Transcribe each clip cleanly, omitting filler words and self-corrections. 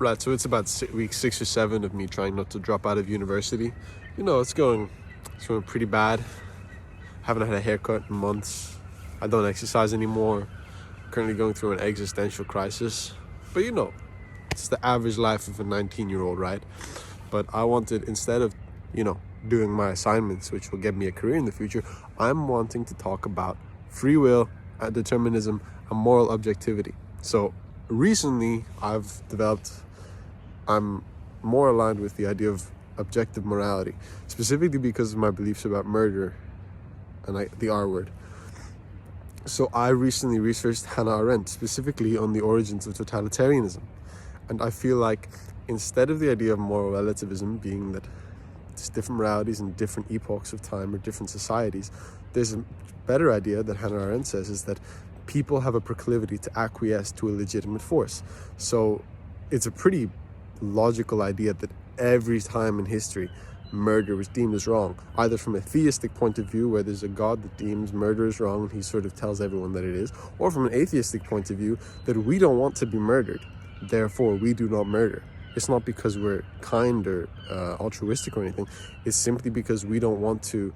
Right, so it's about week 6 or 7 of me trying not to drop out of university. It's going pretty bad. Haven't had a haircut in months. I don't exercise anymore. Currently going through an existential crisis. But it's the average life of a 19-year-old, right? But I wanted, instead of, doing my assignments, which will get me a career in the future, I'm wanting to talk about free will, determinism, and moral objectivity. So recently I'm more aligned with the idea of objective morality, specifically because of my beliefs about murder and the R word. So I recently researched Hannah Arendt, specifically on the origins of totalitarianism. And I feel like instead of the idea of moral relativism being that there's different moralities in different epochs of time or different societies, there's a better idea that Hannah Arendt says is that people have a proclivity to acquiesce to a legitimate force. So it's a pretty logical idea that every time in history murder was deemed as wrong, either from a theistic point of view where there's a god that deems murder as wrong and he sort of tells everyone that it is, or from an atheistic point of view that we don't want to be murdered, therefore we do not murder. It's not because we're kind or altruistic or anything. It's simply because we don't want to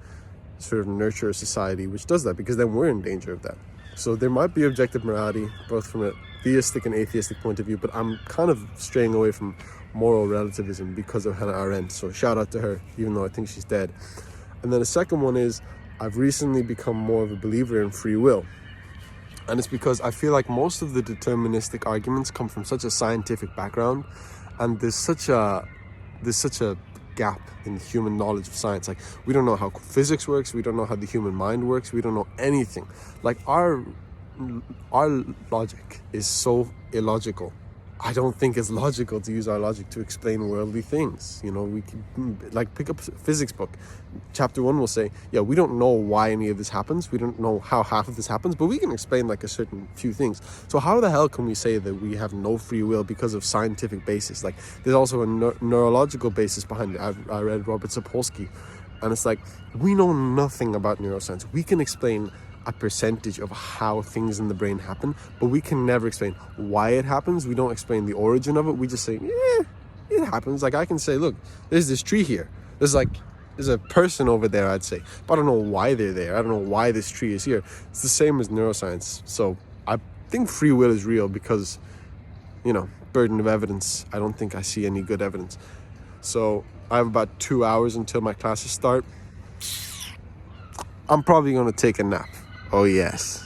sort of nurture a society which does that, because then we're in danger of that. So there might be objective morality both from a theistic and atheistic point of view, but I'm kind of straying away from moral relativism because of Hannah Arendt. So shout out to her, even though I think she's dead. And then the second one is I've recently become more of a believer in free will. And it's because I feel like most of the deterministic arguments come from such a scientific background, and there's such a gap in human knowledge of science. Like, we don't know how physics works, we don't know how the human mind works, we don't know anything. Like, our logic is so illogical. I don't think it's logical to use our logic to explain worldly things. We can, pick up a physics book. Chapter 1 will say, we don't know why any of this happens. We don't know how half of this happens, but we can explain a certain few things. So how the hell can we say that we have no free will because of scientific basis? There's also a neurological basis behind it. I read Robert Sapolsky, and it's we know nothing about neuroscience. We can explain a percentage of how things in the brain happen, but we can never explain why it happens. We don't explain the origin of it. We just say, it happens. I can say, look, there's this tree here. There's a person over there, I'd say, but I don't know why they're there. I don't know why this tree is here. It's the same as neuroscience. So I think free will is real because, burden of evidence. I don't think I see any good evidence. So I have about 2 hours until my classes start. I'm probably going to take a nap. Oh, yes.